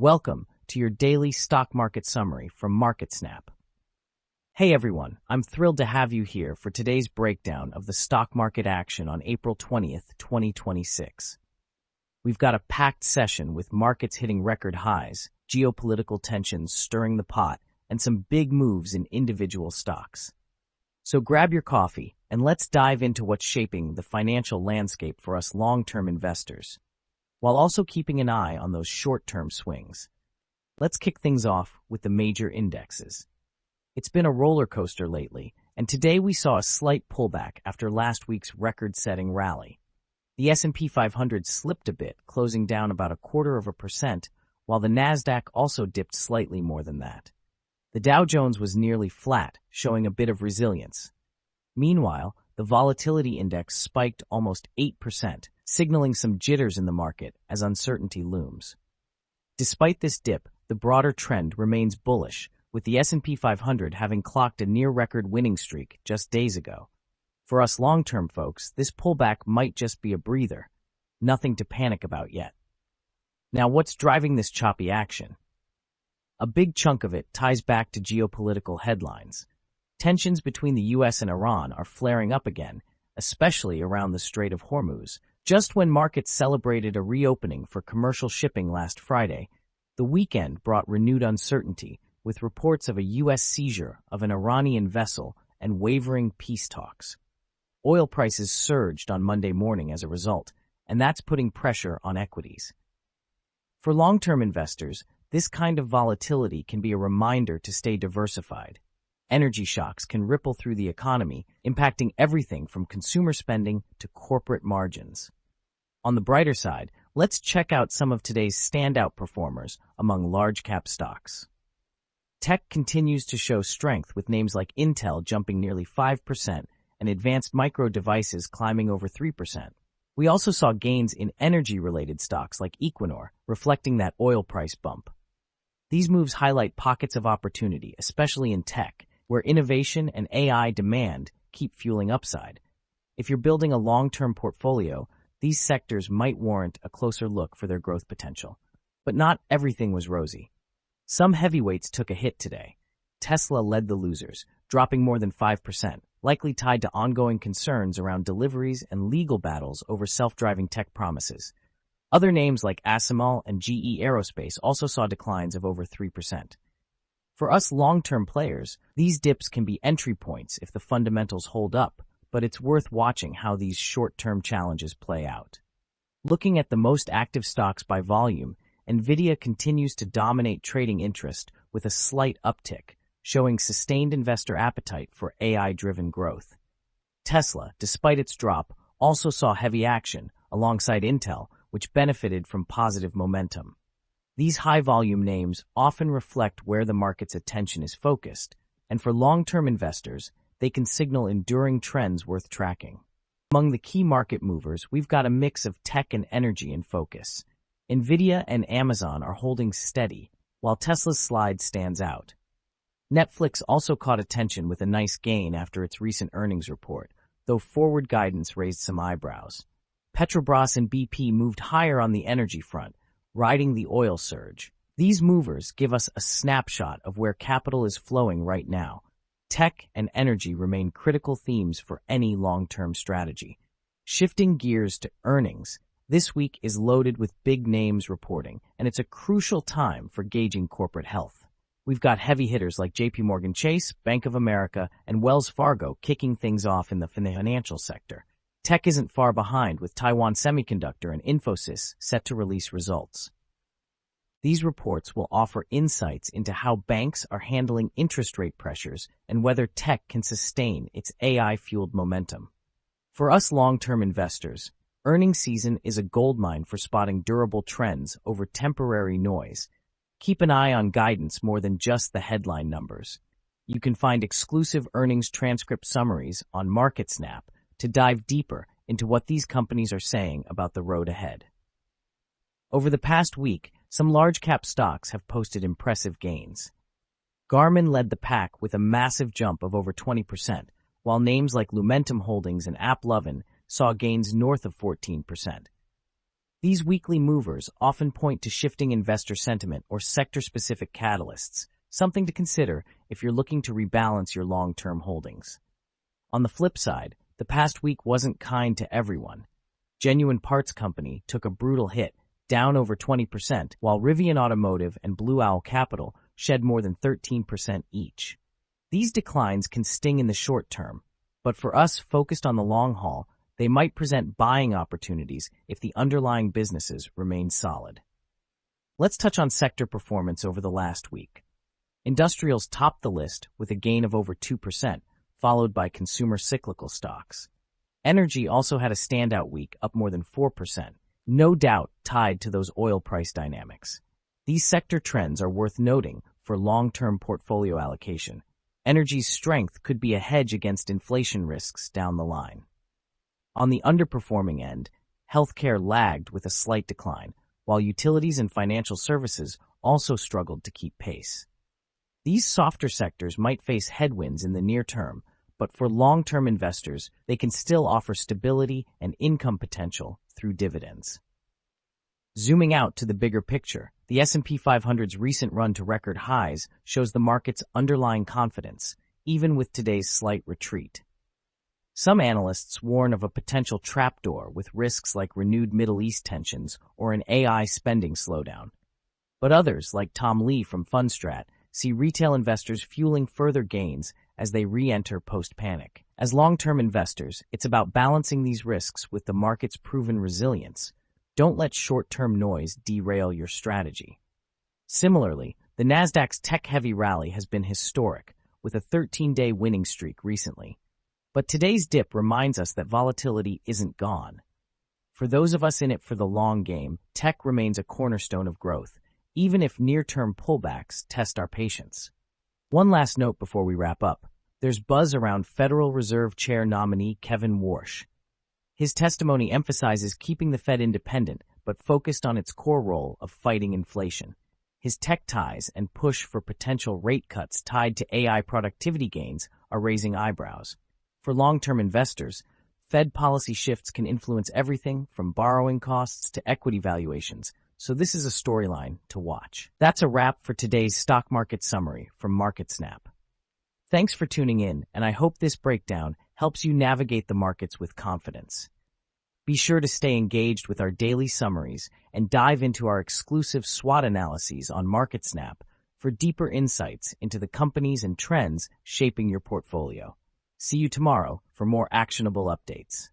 Welcome to your daily stock market summary from MarketSnap. Hey everyone, I'm thrilled to have you here for today's breakdown of the stock market action on April 20th, 2026. We've got a packed session with markets hitting record highs, geopolitical tensions stirring the pot, and some big moves in individual stocks. So grab your coffee and let's dive into what's shaping the financial landscape for us long-term investors, while also keeping an eye on those short-term swings. Let's kick things off with the major indexes. It's been a roller coaster lately, and today we saw a slight pullback after last week's record-setting rally. The S&P 500 slipped a bit, closing down about 0.25%, while the Nasdaq also dipped slightly more than that. The Dow Jones was nearly flat, showing a bit of resilience. Meanwhile, the volatility index spiked almost 8%, signaling some jitters in the market as uncertainty looms. Despite this dip, the broader trend remains bullish, with the S&P 500 having clocked a near-record winning streak just days ago. For us long-term folks, this pullback might just be a breather. Nothing to panic about yet. Now, what's driving this choppy action? A big chunk of it ties back to geopolitical headlines. Tensions between the U.S. and Iran are flaring up again, especially around the Strait of Hormuz. Just when markets celebrated a reopening for commercial shipping last Friday, the weekend brought renewed uncertainty, with reports of a U.S. seizure of an Iranian vessel and wavering peace talks. Oil prices surged on Monday morning as a result, and that's putting pressure on equities. For long-term investors, this kind of volatility can be a reminder to stay diversified. Energy shocks can ripple through the economy, impacting everything from consumer spending to corporate margins. On the brighter side, let's check out some of today's standout performers among large-cap stocks. Tech continues to show strength, with names like Intel jumping nearly 5% and Advanced Micro Devices climbing over 3%. We also saw gains in energy-related stocks like Equinor, reflecting that oil price bump. These moves highlight pockets of opportunity, especially in tech, where innovation and AI demand keep fueling upside. If you're building a long-term portfolio, these sectors might warrant a closer look for their growth potential. But not everything was rosy. Some heavyweights took a hit today. Tesla led the losers, dropping more than 5%, likely tied to ongoing concerns around deliveries and legal battles over self-driving tech promises. Other names like Asimov and GE Aerospace also saw declines of over 3%. For us long-term players, these dips can be entry points if the fundamentals hold up, but it's worth watching how these short-term challenges play out. Looking at the most active stocks by volume, Nvidia continues to dominate trading interest with a slight uptick, showing sustained investor appetite for AI-driven growth. Tesla, despite its drop, also saw heavy action, alongside Intel, which benefited from positive momentum. These high-volume names often reflect where the market's attention is focused, and for long-term investors, they can signal enduring trends worth tracking. Among the key market movers, we've got a mix of tech and energy in focus. Nvidia and Amazon are holding steady, while Tesla's slide stands out. Netflix also caught attention with a nice gain after its recent earnings report, though forward guidance raised some eyebrows. Petrobras and BP moved higher on the energy front, riding the oil surge. These movers give us a snapshot of where capital is flowing right now. Tech and energy remain critical themes for any long-term strategy. Shifting gears to earnings, this week is loaded with big names reporting, and it's a crucial time for gauging corporate health. We've got heavy hitters like JPMorgan Chase, Bank of America, and Wells Fargo kicking things off in the financial sector. Tech isn't far behind, with Taiwan Semiconductor and Infosys set to release results. These reports will offer insights into how banks are handling interest rate pressures and whether tech can sustain its AI-fueled momentum. For us long-term investors, earnings season is a goldmine for spotting durable trends over temporary noise. Keep an eye on guidance more than just the headline numbers. You can find exclusive earnings transcript summaries on MarketSnap to dive deeper into what these companies are saying about the road ahead. Over the past week, some large-cap stocks have posted impressive gains. Garmin led the pack with a massive jump of over 20%, while names like Lumentum Holdings and AppLovin saw gains north of 14%. These weekly movers often point to shifting investor sentiment or sector-specific catalysts, something to consider if you're looking to rebalance your long-term holdings. On the flip side, the past week wasn't kind to everyone. Genuine Parts Company took a brutal hit, down over 20%, while Rivian Automotive and Blue Owl Capital shed more than 13% each. These declines can sting in the short term, but for us focused on the long haul, they might present buying opportunities if the underlying businesses remain solid. Let's touch on sector performance over the last week. Industrials topped the list with a gain of over 2%, followed by consumer cyclical stocks. Energy also had a standout week, up more than 4%, no doubt tied to those oil price dynamics. These sector trends are worth noting for long-term portfolio allocation. Energy's strength could be a hedge against inflation risks down the line. On the underperforming end, healthcare lagged with a slight decline, while utilities and financial services also struggled to keep pace. These softer sectors might face headwinds in the near term, but for long-term investors, they can still offer stability and income potential through dividends. Zooming out to the bigger picture, the S&P 500's recent run to record highs shows the market's underlying confidence, even with today's slight retreat. Some analysts warn of a potential trapdoor with risks like renewed Middle East tensions or an AI spending slowdown. But others, like Tom Lee from Fundstrat, see retail investors fueling further gains as they re-enter post-panic. As long-term investors, it's about balancing these risks with the market's proven resilience. Don't let short-term noise derail your strategy. Similarly, the Nasdaq's tech-heavy rally has been historic, with a 13-day winning streak recently. But today's dip reminds us that volatility isn't gone. For those of us in it for the long game, tech remains a cornerstone of growth, even if near-term pullbacks test our patience. One last note before we wrap up. There's buzz around Federal Reserve Chair nominee Kevin Warsh. His testimony emphasizes keeping the Fed independent, but focused on its core role of fighting inflation. His tech ties and push for potential rate cuts tied to AI productivity gains are raising eyebrows. For long-term investors, Fed policy shifts can influence everything from borrowing costs to equity valuations, so this is a storyline to watch. That's a wrap for today's stock market summary from MarketSnap. Thanks for tuning in, and I hope this breakdown helps you navigate the markets with confidence. Be sure to stay engaged with our daily summaries and dive into our exclusive SWOT analyses on MarketSnap for deeper insights into the companies and trends shaping your portfolio. See you tomorrow for more actionable updates.